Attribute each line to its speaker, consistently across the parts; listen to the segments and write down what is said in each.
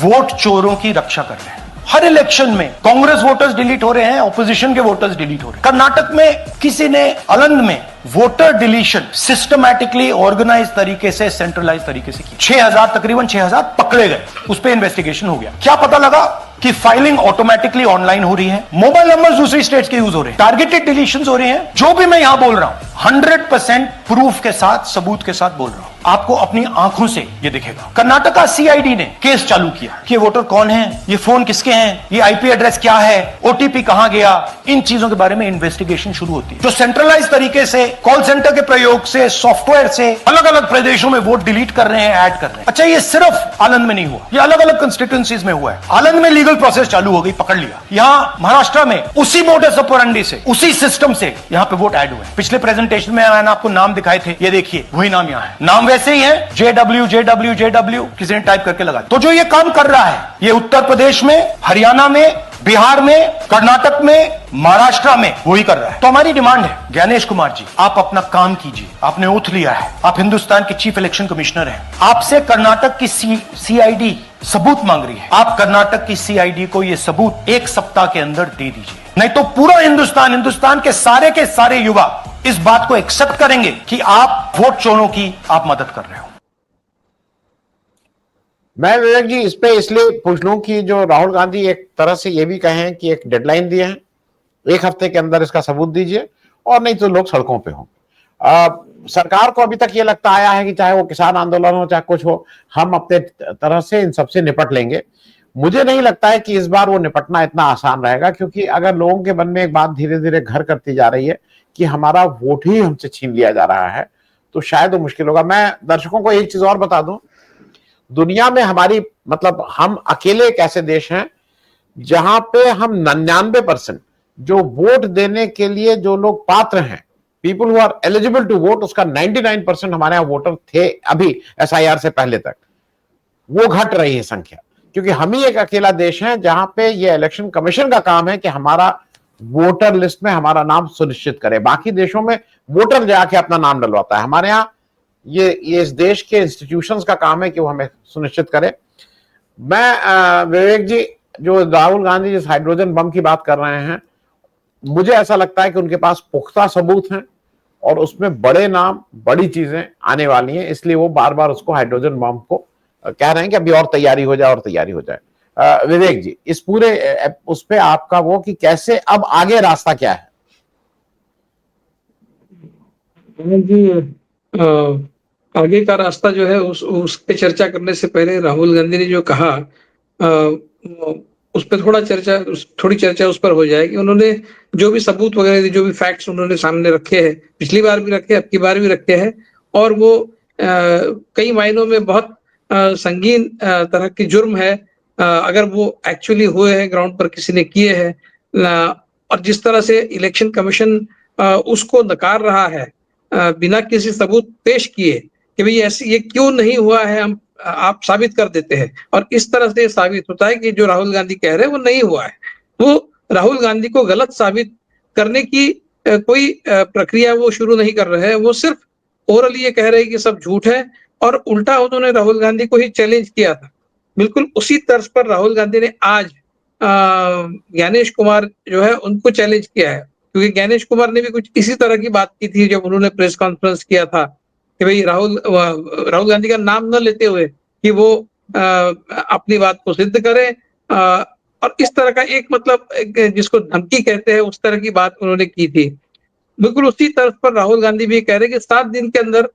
Speaker 1: Vote चोरों की रक्षा कर रहे हैं। हर इलेक्शन में कांग्रेस वोटर्स डिलीट हो रहे हैं, ऑपोजिशन के वोटर्स डिलीट हो रहे हैं। कर्नाटक में किसी ने अलंद में वोटर डिलीशन सिस्टमैटिकली ऑर्गेनाइज तरीके से, सेंट्रलाइज तरीके से की। 6000 तकरीबन 6000 पकड़े गए, उस पर इन्वेस्टिगेशन हो गया। क्या पता लगा कि फाइलिंग ऑटोमेटिकली ऑनलाइन हो रही है, मोबाइल नंबर दूसरी स्टेट्स के यूज हो रहे हैं, टारगेटेड डिलीशंस हो रही हैं। जो भी मैं यहां बोल रहा हूं 100% प्रूफ के साथ, सबूत के साथ बोल रहा हूं, आपको अपनी आंखों से ये दिखेगा। कर्नाटका सीआईडी ने केस चालू किया कि वोटर कौन है, ये फोन किसके हैं, ये आईपी एड्रेस क्या है, ओटीपी कहां गया, इन चीजों के बारे में इन्वेस्टिगेशन शुरू होती है। जो सेंट्रलाइज तरीके से कॉल सेंटर के प्रयोग से, सॉफ्टवेयर से अलग अलग प्रदेशों में वोट डिलीट कर रहे हैं, ऐड कर रहे हैं। अच्छा, ये सिर्फ आनंद में नहीं हुआ, ये अलग अलग कंस्टिट्यूएंसीज में हुआ है। आनंद में लीगल प्रोसेस चालू हो गई, पकड़ लिया। यहां महाराष्ट्र में उसी मोडस ऑपरेंडी से, उसी सिस्टम से यहां पे वोट ऐड हुए। पिछले प्रेजेंटेशन में मैंने आपको नाम दिखाए थे, ये देखिए वही नाम यहां है। नाम वैसे ही है, JW किसी ने टाइप करके लगा। तो जो ये काम कर रहा है, ये उत्तर प्रदेश में, हरियाणा में, बिहार में, कर्नाटक में, महाराष्ट्र में वही कर रहा है। तो हमारी डिमांड है, ज्ञानेश कुमार जी, आप अपना काम कीजिए। आपने ओथ लिया है, आप हिंदुस्तान के चीफ इलेक्शन कमिश्नर हैं। आपसे कर्नाटक की सीआईडी सबूत मांग रही है। आप कर्नाटक की सीआईडी को ये सबूत 1 सप्ताह के अंदर दे दीजिए, नहीं तो पूरा हिंदुस्तान के सारे युवा इस बात को एक्सेप्ट करेंगे कि आप वोट चोरों की आप मदद कर रहे हो।
Speaker 2: मैं विवेक जी इस पे इसलिए पूछ लूं कि जो राहुल गांधी एक तरह से ये भी कहें कि एक डेडलाइन दिए हैं, 1 हफ्ते के अंदर इसका सबूत दीजिए, और नहीं तो लोग सड़कों पे हों। सरकार को अभी तक ये लगता आया है कि चाहे वो किसान आंदोलन हो, चाहे कुछ हो, हम अपने तरह से इन सबसे निपट लेंगे। मुझे नहीं लगता है कि इस बार वो निपटना इतना आसान रहेगा, क्योंकि अगर लोगों के मन में एक बात धीरे धीरे घर करती जा रही है कि हमारा वोट ही हमसे छीन लिया जा रहा है, तो शायद वो मुश्किल होगा। मैं दर्शकों को एक चीज और बता दूं, दुनिया में हमारी मतलब हम अकेले एक ऐसे देश हैं जहां पे हम 99% जो वोट देने के लिए जो लोग पात्र हैं, people who are eligible to vote, उसका 99% हमारे यहाँ वोटर थे अभी एसआईआर से पहले तक। वो घट रही है संख्या, क्योंकि हम ही एक अकेला देश है जहां पे ये इलेक्शन कमीशन का काम है कि हमारा वोटर लिस्ट में हमारा नाम सुनिश्चित करे। बाकी देशों में वोटर जाके अपना नाम डलवाता है, हमारे यहाँ ये इस देश के इंस्टीट्यूशंस का काम है कि वो हमें सुनिश्चित करे। मैं विवेक जी, जो राहुल गांधी जिस हाइड्रोजन बम की बात कर रहे हैं, मुझे ऐसा लगता है कि उनके पास पुख्ता सबूत हैं और उसमें बड़े नाम, बड़ी चीजें आने वाली हैं, इसलिए वो बार बार उसको हाइड्रोजन बम को कह रहे हैं कि अभी और तैयारी हो जाए और तैयारी हो जाए। विवेक जी, इस पूरे उस पे आपका वो कि कैसे अब आगे रास्ता क्या है?
Speaker 3: जी, आगे का रास्ता जो है उस पे चर्चा करने से पहले राहुल गांधी ने जो कहा, उस पर थोड़ी चर्चा उस पर हो जाएगी। उन्होंने जो भी सबूत वगैरह दी, जो भी फैक्ट्स उन्होंने सामने रखे हैं, पिछली बार भी रखे, अब की बार भी रखे हैं, और वो कई मायनों में बहुत संगीन तरह की जुर्म है अगर वो एक्चुअली हुए हैं, ग्राउंड पर किसी ने किए हैं। और जिस तरह से इलेक्शन कमीशन उसको नकार रहा है बिना किसी सबूत पेश किए कि भाई ऐसी ये क्यों नहीं हुआ है, हम आप साबित कर देते हैं, और इस तरह से साबित होता है कि जो राहुल गांधी कह रहे हैं वो नहीं हुआ है। वो राहुल गांधी को गलत साबित करने की कोई प्रक्रिया वो शुरू नहीं कर रहे हैं। वो सिर्फ ओरल ये कह रहे हैं कि सब झूठ है, और उल्टा उन्होंने राहुल गांधी को ही चैलेंज किया था। बिल्कुल उसी तर्ज पर राहुल गांधी ने आज ज्ञानेश कुमार जो है उनको चैलेंज किया है, क्योंकि ज्ञानेश कुमार ने भी कुछ इसी तरह की बात की थी जब उन्होंने प्रेस कॉन्फ्रेंस किया था कि भाई राहुल गांधी का नाम न लेते हुए कि वो अपनी बात को सिद्ध करें, और इस तरह का एक मतलब जिसको धमकी कहते हैं उस तरह की बात उन्होंने की थी। बिल्कुल उसी तरफ पर राहुल गांधी भी कह रहे हैं कि 7 दिन के अंदर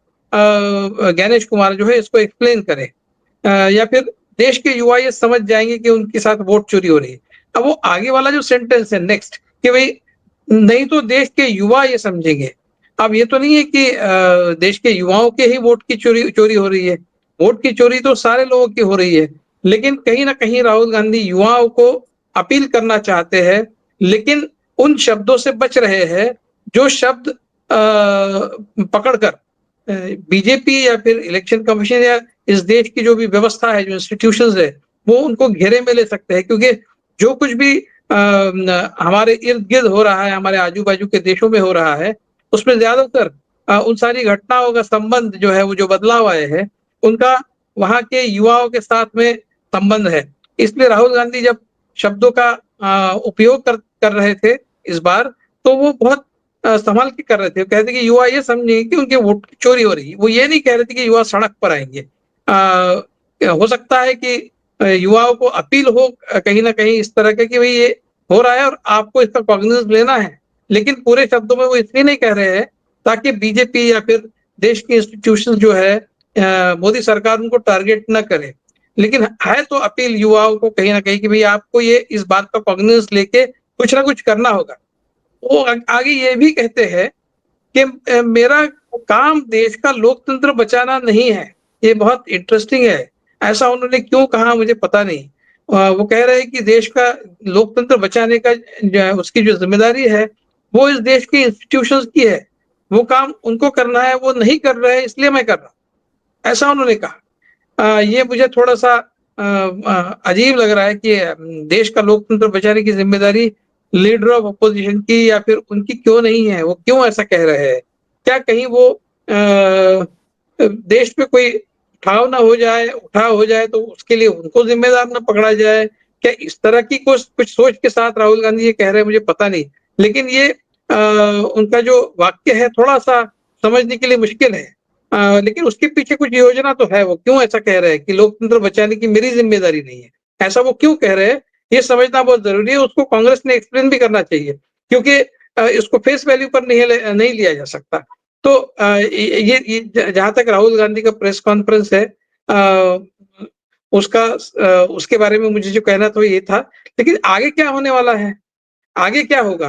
Speaker 3: ज्ञानेश कुमार जो है इसको एक्सप्लेन करे, या फिर देश के युवा ये समझ जाएंगे कि उनके साथ वोट चोरी हो रही है। अब वो आगे वाला जो सेंटेंस है नेक्स्ट कि भाई नहीं तो देश के युवा ये समझेंगे। अब ये तो नहीं है कि देश के युवाओं के ही वोट की चोरी हो रही है, वोट की चोरी तो सारे लोगों की हो रही है। लेकिन कहीं ना कहीं राहुल गांधी युवाओं को अपील करना चाहते हैं, लेकिन उन शब्दों से बच रहे हैं जो शब्द पकड़कर बीजेपी या फिर इलेक्शन कमीशन या इस देश की जो भी व्यवस्था है, जो इंस्टीट्यूशंस है, वो उनको घेरे में ले सकते हैं। क्योंकि जो कुछ भी हमारे इर्द गिर्द हो रहा है, हमारे आजू बाजू के देशों में हो रहा है, उसमें ज्यादातर उन सारी घटनाओं का संबंध जो है, वो जो बदलाव आए हैं उनका वहां के युवाओं के साथ में संबंध है। इसलिए राहुल गांधी जब शब्दों का उपयोग कर रहे थे इस बार, तो वो बहुत संभाल के कर रहे थे। कहते कि युवा ये समझे कि उनके वोट की चोरी हो रही है। वो ये नहीं कह रहे थे कि युवा सड़क पर आएंगे। हो सकता है कि युवाओं को अपील हो कहीं ना कहीं इस तरह का कि भाई ये हो रहा है और आपको इसका कॉग्निजेंस लेना है, लेकिन पूरे शब्दों में वो इसलिए नहीं कह रहे हैं ताकि बीजेपी या फिर देश की इंस्टीट्यूशन जो है मोदी सरकार उनको टारगेट न करे। लेकिन है तो अपील युवाओं को कहीं ना कहीं कि भाई आपको ये इस बात का कॉग्निजेंस लेके कुछ ना कुछ करना होगा। वो आगे ये भी कहते हैं कि मेरा काम देश का लोकतंत्र बचाना नहीं है। ये बहुत इंटरेस्टिंग है। ऐसा उन्होंने क्यों कहा मुझे पता नहीं। वो कह रहे हैं कि देश का लोकतंत्र बचाने का उसकी जो ज़िम्मेदारी है, वो इस देश के इंस्टीट्यूशंस की है। वो काम उनको करना है, वो नहीं कर रहे हैं इसलिए मैं कर रहा हूँ। ऐसा उन्होंने कहा। ये मुझे थोड़ा-सा अजीब लग रहा है कि देश का लोकतंत्र बचाने की ज़िम्मेदारी लीडर ऑफ अपोजिशन की या फिर उनकी क्यों नहीं है? वो क्यों ऐसा कह रहे हैं? क्या कहीं वो देश पे कोई उठाव हो जाए तो उसके लिए उनको ज़िम्मेदार ना पकड़ा जाए? क्या इस तरह की कुछ कुछ सोच के साथ राहुल गांधी ये कह रहे हैं मुझे पता नहीं। लेकिन ये उनका जो वाक्य है थोड़ा-सा समझने के लिए मुश्किल है। लेकिन उसके पीछे कुछ योजना तो है। वो क्यों ऐसा कह रहे हैं कि लोकतंत्र बचाने की मेरी ज़िम्मेदारी नहीं है? ऐसा वो क्यों कह रहे हैं? ये समझना बहुत ज़रूरी है। उसको कांग्रेस ने एक्सप्लेन भी करना चाहिए, क्योंकि इसको फेस वैल्यू पर नहीं लिया जा सकता। तो ये जहाँ तक राहुल गांधी का प्रेस कॉन्फ्रेंस है, उसके बारे में मुझे जो कहना था वो ये था। लेकिन आगे क्या होने वाला है? आगे क्या होगा?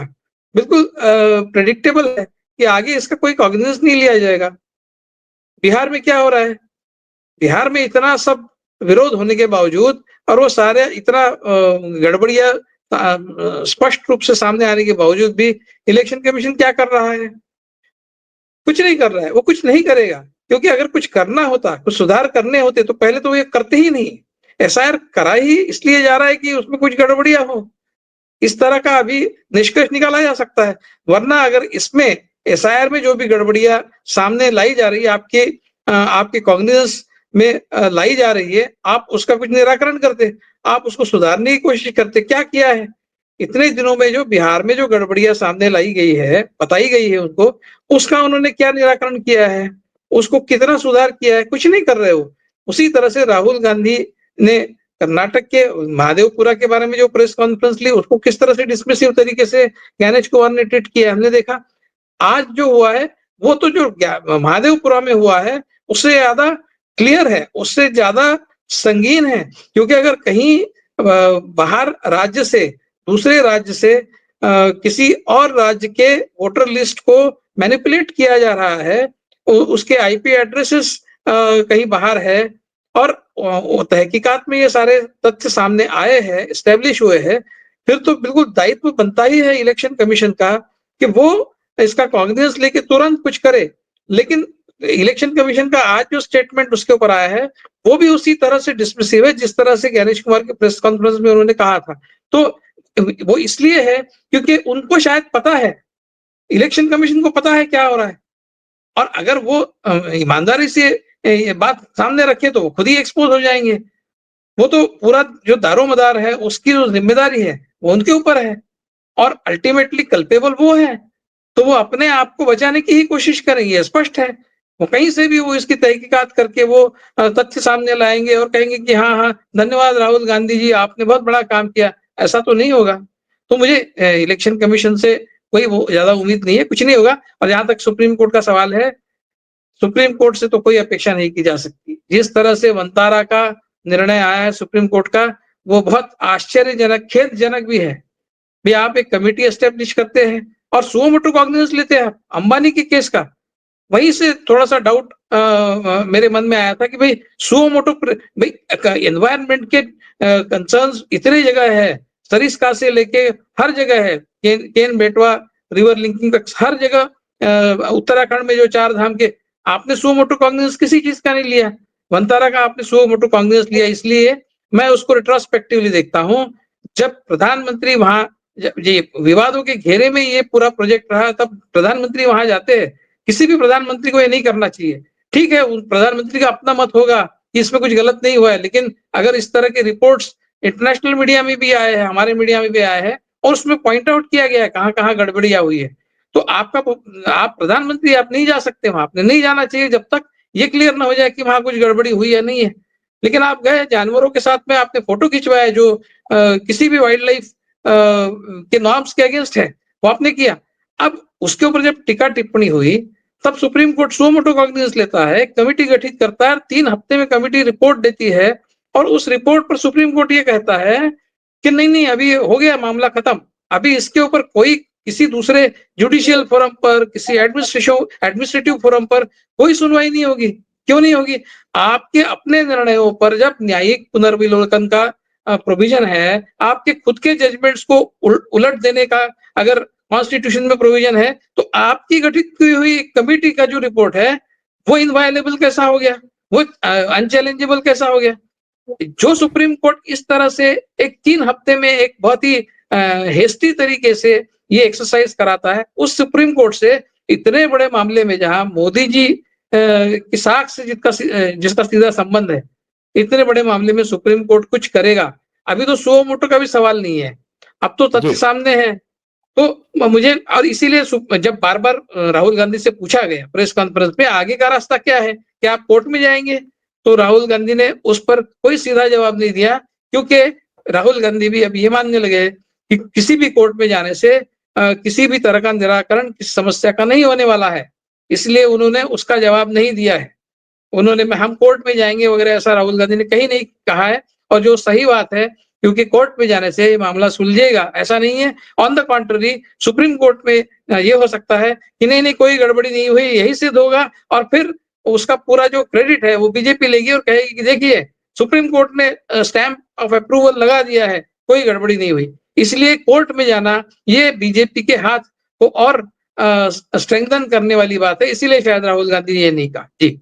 Speaker 3: बिल्कुल प्रेडिक्टेबल है कि आगे इसका कोई कॉग्निजेंस नहीं लिया जाएगा। बिहार में क्या हो रहा है? बिहार में इतना सब विरोध होने के बावजूद और वो सारे इतना गड़बड़ियाँ स्पष्ट रूप से सामने आने के बावजूद भी इलेक्शन कमीशन क्या कर रहा है? कुछ नहीं कर रहा है। वो कुछ नहीं करेगा, क्योंकि अगर कुछ करना होता, कुछ सुधार करने होते तो पहले तो वो ये करते ही नहीं। एसआईआर करा ही इसलिए जा रहा है कि उसमें कुछ गड़बड़ियाँ हो। इस तरह का अभी निष्कर्ष निकाला जा सकता है। वरना अगर इसमें एसआईआर में जो भी गड़बड़ियाँ सामने लाई जा रही है, आपके कॉग्निजेंस में लाई जा रही है, आप उसका कुछ निराकरण करते, आप उसको सुधारने की कोशिश करते। क्या किया है? इतने दिनों में जो बिहार में जो गड़बड़ियाँ सामने लाई गई है, बताई गई है उनको, उसका उन्होंने क्या निराकरण किया है? उसको कितना सुधार किया है? कुछ नहीं कर रहे हो। उसी तरह से राहुल गांधी ने कर्नाटक के महादेवपुरा के बारे में जो प्रेस कॉन्फ्रेंस ली, उसको किस तरह से डिसमिसिव तरीके से ज्ञानेश कुमार ने ट्रीट किया, हमने देखा। आज जो हुआ है, वो तो जो महादेवपुरा में हुआ है, उससे ज़्यादा क्लियर है, उससे ज़्यादा संगीन है। क्योंकि अगर कहीं बाहर राज्य से, दूसरे राज्य से किसी और राज्य के वोटर लिस्ट को मैनिपुलेट किया जा रहा है, उसके आईपी एड्रेसेस कहीं बाहर है और तहकीकात में ये सारे तथ्य सामने आए हैं, एस्टेब्लिश हुए हैं, फिर तो बिल्कुल दायित्व बनता ही है इलेक्शन कमीशन का कि वो इसका कॉग्निजेंस लेके तुरंत कुछ करे। लेकिन इलेक्शन कमीशन का आज जो स्टेटमेंट उसके ऊपर आया है, वो भी उसी तरह से डिसमिसिव है जिस तरह से ज्ञानेश कुमार के प्रेस कॉन्फ्रेंस में उन्होंने कहा था। तो वो इसलिए है क्योंकि उनको शायद पता है, इलेक्शन कमीशन को पता है क्या हो रहा है। और अगर वो ईमानदारी से ये बात सामने रखे तो वो खुद ही एक्सपोज हो जाएंगे। वो तो पूरा जो दारोमदार है, उसकी जो जिम्मेदारी है वो उनके ऊपर है और अल्टीमेटली कल्पेबल वो है। तो वो अपने आप को बचाने की ही कोशिश करेंगे, ये स्पष्ट है। वो कहीं से भी वो इसकी तहकीकात करके वो तथ्य सामने लाएंगे और कहेंगे कि हाँ हाँ, धन्यवाद राहुल गांधी जी, आपने बहुत बड़ा काम किया। ऐसा तो नहीं होगा। तो मुझे इलेक्शन कमीशन से कोई वो ज्यादा उम्मीद नहीं है, कुछ नहीं होगा। और जहां तक सुप्रीम कोर्ट का सवाल है, सुप्रीम कोर्ट से तो कोई अपेक्षा नहीं की जा सकती। जिस तरह से वंतारा का निर्णय आया है सुप्रीम कोर्ट का, वो बहुत आश्चर्यजनक, खेदजनक भी है। भी आप एक कमेटी एस्टेब्लिश करते हैं और सुओ मोटो कॉग्निजेंस लेते हैं अंबानी के केस का। वहीं से थोड़ा-सा डाउट मेरे मन में आया था कि भई सुओ मोटो भई एनवायरनमेंट के कंसर्न्स इतनी जगह है, सरिस्का से लेके हर जगह है। केन बेटवा रिवर लिंकिंग तक हर जगह उत्तराखंड में जो 4 धाम के, आपने सुओ मोटो कॉग्निजेंस किसी चीज़ का नहीं लिया। वंतारा का आपने सुओ मोटो कॉग्निजेंस लिया, इसलिए मैं उसको रेट्रोस्पेक्टिवली देखता हूँ। जब प्रधानमंत्री वहाँ ये विवादों के घेरे में ये पूरा प्रोजेक्ट रहा, तब प्रधानमंत्री वहाँ जाते हैं। किसी भी प्रधानमंत्री को ये नहीं करना चाहिए। ठीक है, प्रधानमंत्री का अपना मत होगा कि इसमें कुछ गलत नहीं हुआ है, लेकिन अगर इस तरह की रिपोर्ट्स इंटरनेशनल मीडिया में भी आया है, हमारे मीडिया में भी आया है और उसमें पॉइंट आउट किया गया है कहाँ-कहाँ गड़बड़ियाँ हुई है। तो आप प्रधानमंत्री आप नहीं जा सकते वहाँ, आपने नहीं जाना चाहिए जब तक ये क्लियर ना हो जाए कि वहाँ कुछ गड़बड़ी हुई या नहीं है। लेकिन आप गए जानवरों के साथ में आपने फोटो खिंचवाया जो किसी भी वाइल्ड लाइफ के नॉर्म्स के अगेंस्ट है, वो आपने किया। अब उसके ऊपर जब टीका-टिप्पणी हुई, तब supreme court suo motu cognizance लेता है, कमिटी गठित करता है, 3 हफ्ते में कमिटी रिपोर्ट देती है और उस रिपोर्ट पर सुप्रीम कोर्ट ये कहता है कि नहीं-नहीं अभी हो गया मामला खत्म। अभी इसके ऊपर कोई किसी दूसरे जुडिशियल फोरम पर, किसी एडमिनिस्ट्रेटिव फोरम पर कोई सुनवाई नहीं होगी। क्यों नहीं होगी? आपके अपने निर्णयों पर जब न्यायिक पुनर्विलोकन का प्रोविजन है, आपके खुद के जजमेंट्स को उलट देने का अगर कॉन्स्टिट्यूशन में प्रोविजन है, तो आपकी गठित की हुई कमिटी का जो रिपोर्ट है, वो इनवायलेबल कैसा हो गया? वो अनचैलेंजेबल कैसा हो गया? जो सुप्रीम कोर्ट इस तरह से एक 3 हफ्ते में एक बहुत ही हेस्टी तरीके से ये एक्सरसाइज कराता है, उस सुप्रीम कोर्ट से इतने बड़े मामले में जहां मोदी जी की साख से जिसका सीधा संबंध है, इतने बड़े मामले में सुप्रीम कोर्ट कुछ करेगा। अभी तो सुओ मोटो का भी सवाल नहीं है, अब तो तथ्य
Speaker 2: जी
Speaker 3: सामने है। तो मुझे और इसीलिए जब बार-बार राहुल गांधी से पूछा गया प्रेस कॉन्फ्रेंस पे आगे का रास्ता क्या है? क्या आप कोर्ट में जाएँगे? तो राहुल गांधी ने उस पर कोई सीधा जवाब नहीं दिया क्योंकि राहुल गांधी भी अब ये मानने लगे कि किसी भी कोर्ट में जाने से किसी भी तरह का निराकरण इस समस्या का नहीं होने वाला है। इसलिए उन्होंने उसका जवाब नहीं दिया है। उन्होंने हम कोर्ट में जाएँगे वगैरह ऐसा राहुल गांधी ने कहीं नहीं कहा है और जो सही बात है क्योंकि कोर्ट में जाने से ये मामला सुलझेगा, ऐसा नहीं है। On the contrary supreme court में ये हो सकता है कि नहीं-नहीं कोई गड़बड़ी नहीं हुई, यही सिद्ध होगा और फिर उसका पूरा जो क्रेडिट है वो बीजेपी लेगी और कहेगी कि देखिए सुप्रीम कोर्ट ने स्टैम्प ऑफ अप्रूवल लगा दिया है, कोई गड़बड़ी नहीं हुई। इसलिए कोर्ट में जाना ये बीजेपी के हाथ को और स्ट्रेंथन करने वाली बात है, इसीलिए शायद राहुल गांधी ने ये नहीं कहा। जी।